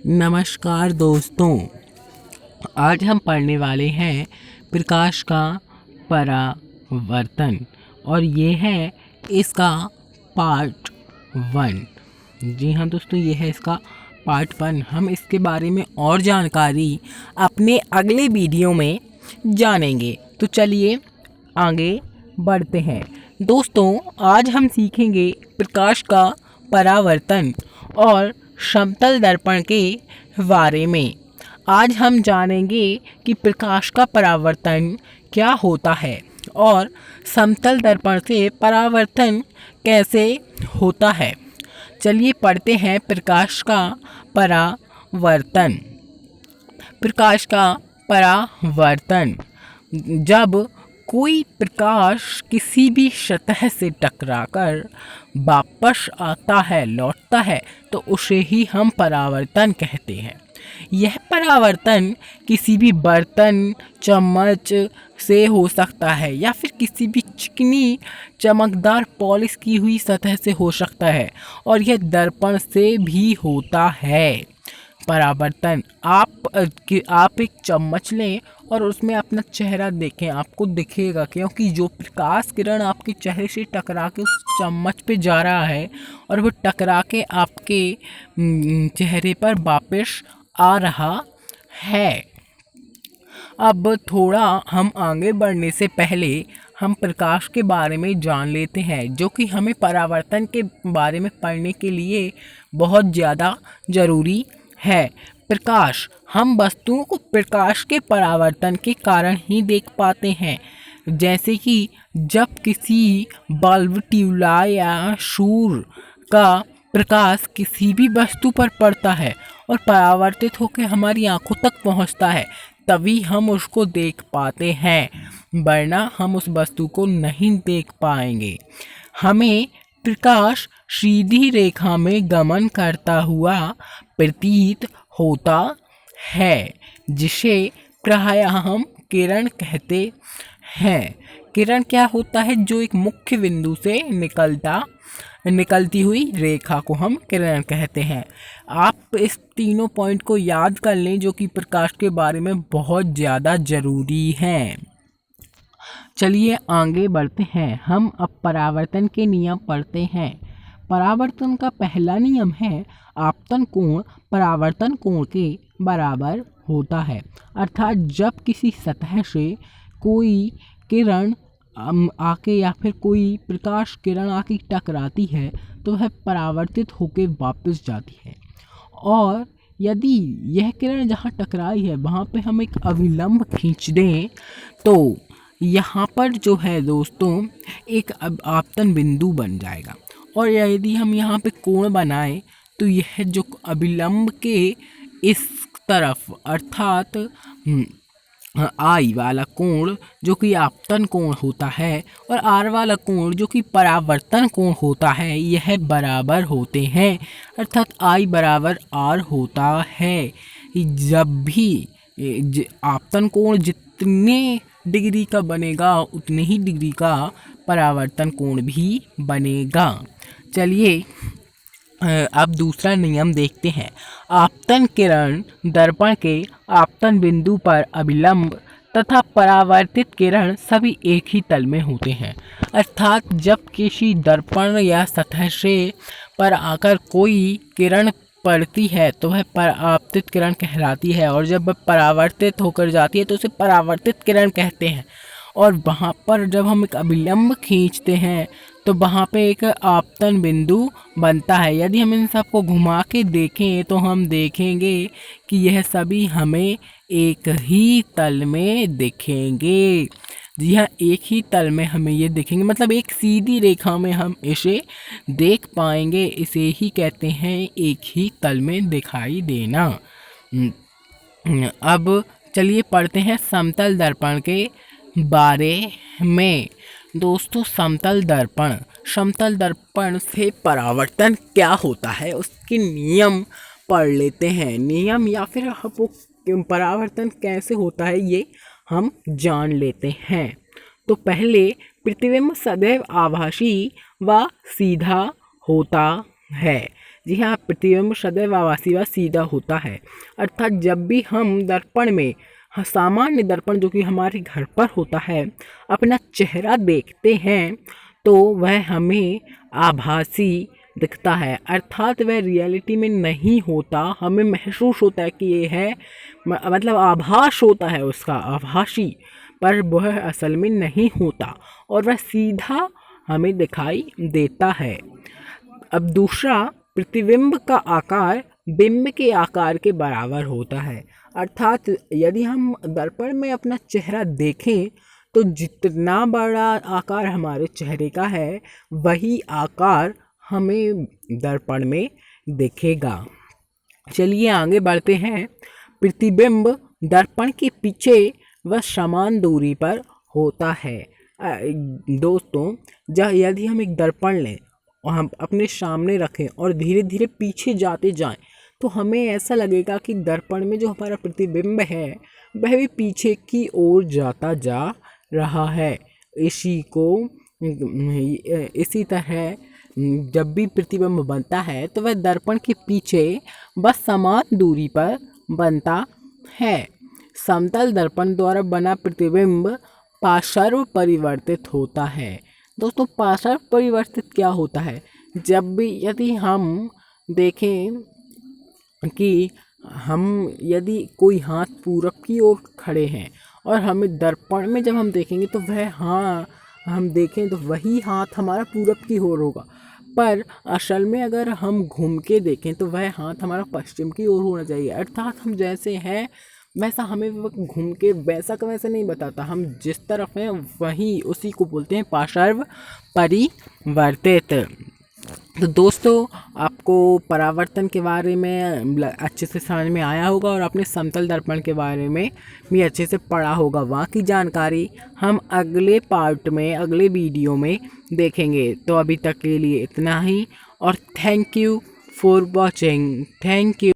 नमस्कार दोस्तों, आज हम पढ़ने वाले हैं प्रकाश का परावर्तन और ये है इसका पार्ट 1। जी हाँ दोस्तों, ये है इसका पार्ट 1। हम इसके बारे में और जानकारी अपने अगले वीडियो में जानेंगे। तो चलिए आगे बढ़ते हैं। दोस्तों, आज हम सीखेंगे प्रकाश का परावर्तन और समतल दर्पण के बारे में। आज हम जानेंगे कि प्रकाश का परावर्तन क्या होता है और समतल दर्पण से परावर्तन कैसे होता है। चलिए पढ़ते हैं प्रकाश का परावर्तन। प्रकाश का परावर्तन, जब कोई प्रकाश किसी भी सतह से टकराकर वापस आता है, लौटता है, तो उसे ही हम परावर्तन कहते हैं। यह परावर्तन किसी भी बर्तन, चम्मच से हो सकता है या फिर किसी भी चिकनी चमकदार पॉलिश की हुई सतह से हो सकता है और यह दर्पण से भी होता है। परावर्तन, आप एक चम्मच लें और उसमें अपना चेहरा देखें, आपको दिखेगा, क्योंकि जो प्रकाश किरण आपके चेहरे से टकरा के उस चम्मच पे जा रहा है और वो टकरा के आपके चेहरे पर वापस आ रहा है। अब थोड़ा हम आगे बढ़ने से पहले हम प्रकाश के बारे में जान लेते हैं, जो कि हमें परावर्तन के बारे में पढ़ने के लिए बहुत ज़्यादा ज़रूरी है। प्रकाश, हम वस्तुओं को प्रकाश के परावर्तन के कारण ही देख पाते हैं। जैसे कि जब किसी बल्ब, ट्यूबलाइट या सूर्य का प्रकाश किसी भी वस्तु पर पड़ता है और परावर्तित होकर हमारी आंखों तक पहुंचता है, तभी हम उसको देख पाते हैं, वरना हम उस वस्तु को नहीं देख पाएंगे। हमें प्रकाश सीधी रेखा में गमन करता हुआ प्रतीत होता है, जिसे प्रायः हम किरण कहते हैं। किरण क्या होता है? जो एक मुख्य बिंदु से निकलती हुई रेखा को हम किरण कहते हैं। आप इस तीनों पॉइंट को याद कर लें, जो कि प्रकाश के बारे में बहुत ज़्यादा ज़रूरी हैं। चलिए आगे बढ़ते हैं। हम अब परावर्तन के नियम पढ़ते हैं। परावर्तन का पहला नियम है, आपतन कोण परावर्तन कोण के बराबर होता है। अर्थात जब किसी सतह से कोई किरण आके या फिर कोई प्रकाश किरण आके टकराती है तो वह परावर्तित होकर वापस जाती है, और यदि यह किरण जहाँ टकराई है वहाँ पे हम एक अभिलंब खींच दें तो यहाँ पर जो है दोस्तों एक आपतन बिंदु बन जाएगा। और यदि हम यहाँ पे कोण बनाएं तो यह जो अभिलंब के इस तरफ, अर्थात आई वाला कोण जो कि आपतन कोण होता है और आर वाला कोण जो कि परावर्तन कोण होता है, यह बराबर होते हैं। अर्थात आई बराबर आर होता है। जब भी आपतन कोण जितने डिग्री का बनेगा उतने ही डिग्री का परावर्तन कोण भी बनेगा। चलिए अब दूसरा नियम देखते हैं। आपतन किरण दर्पण के आपतन बिंदु पर अभिलंब तथा परावर्तित किरण सभी एक ही तल में होते हैं। अर्थात जब किसी दर्पण या सतह से पर आकर कोई किरण पड़ती है तो वह परावर्तित किरण कहलाती है, और जब वह परावर्तित होकर जाती है तो उसे परावर्तित किरण कहते हैं। और वहाँ पर जब हम एक अभिलंब खींचते हैं तो वहाँ पे एक आपतन बिंदु बनता है। यदि हम इन सबको घुमा के देखें तो हम देखेंगे कि यह सभी हमें एक ही तल में दिखेंगे। जी हाँ, एक ही तल में हमें ये दिखेंगे, मतलब एक सीधी रेखा में हम इसे देख पाएंगे। इसे ही कहते हैं एक ही तल में दिखाई देना। अब चलिए पढ़ते हैं समतल दर्पण के बारे में। दोस्तों, समतल दर्पण से परावर्तन क्या होता है उसके नियम पढ़ लेते हैं। नियम या फिर वो परावर्तन कैसे होता है ये हम जान लेते हैं। तो पहले प्रतिबिंब सदैव आभासी व सीधा होता है। जी हाँ, प्रतिबिंब सदैव आभासी व सीधा होता है। अर्थात जब भी हम दर्पण में, हाँ, सामान्य दर्पण जो कि हमारे घर पर होता है, अपना चेहरा देखते हैं तो वह हमें आभासी दिखता है। अर्थात वह रियलिटी में नहीं होता, हमें महसूस होता है कि ये है, मतलब आभास होता है उसका, आभासी, पर वह असल में नहीं होता और वह सीधा हमें दिखाई देता है। अब दूसरा, प्रतिबिंब का आकार बिंब के आकार के बराबर होता है। अर्थात यदि हम दर्पण में अपना चेहरा देखें तो जितना बड़ा आकार हमारे चेहरे का है वही आकार हमें दर्पण में दिखेगा। चलिए आगे बढ़ते हैं। प्रतिबिंब दर्पण के पीछे व समान दूरी पर होता है। दोस्तों, यदि हम एक दर्पण लें और हम अपने सामने रखें और धीरे धीरे पीछे जाते जाएं तो हमें ऐसा लगेगा कि दर्पण में जो हमारा प्रतिबिंब है वह भी पीछे की ओर जाता जा रहा है। इसी तरह जब भी प्रतिबिंब बनता है तो वह दर्पण के पीछे बस समान दूरी पर बनता है। समतल दर्पण द्वारा बना प्रतिबिंब पार्श्व परिवर्तित होता है। दोस्तों, पार्श्व परिवर्तित क्या होता है? जब भी यदि हम देखें कि यदि कोई हाथ पूरब की ओर खड़े हैं और हमें दर्पण में जब हम देखेंगे तो हम देखें तो वही हाथ हमारा पूरब की ओर होगा, पर असल में अगर हम घूम के देखें तो वह हाथ हमारा पश्चिम की ओर होना चाहिए। अर्थात हम जैसे हैं वैसा हमें घूम के वैसा का वैसा नहीं बताता, हम जिस तरफ हैं वही उसी को बोलते हैं पार्श्व परिवर्तित। तो दोस्तों, आपको परावर्तन के बारे में अच्छे से समझ में आया होगा और आपने समतल दर्पण के बारे में भी अच्छे से पढ़ा होगा। वहाँ की जानकारी हम अगले पार्ट में, अगले वीडियो में देखेंगे। तो अभी तक के लिए इतना ही और thank you for watching. Thank you.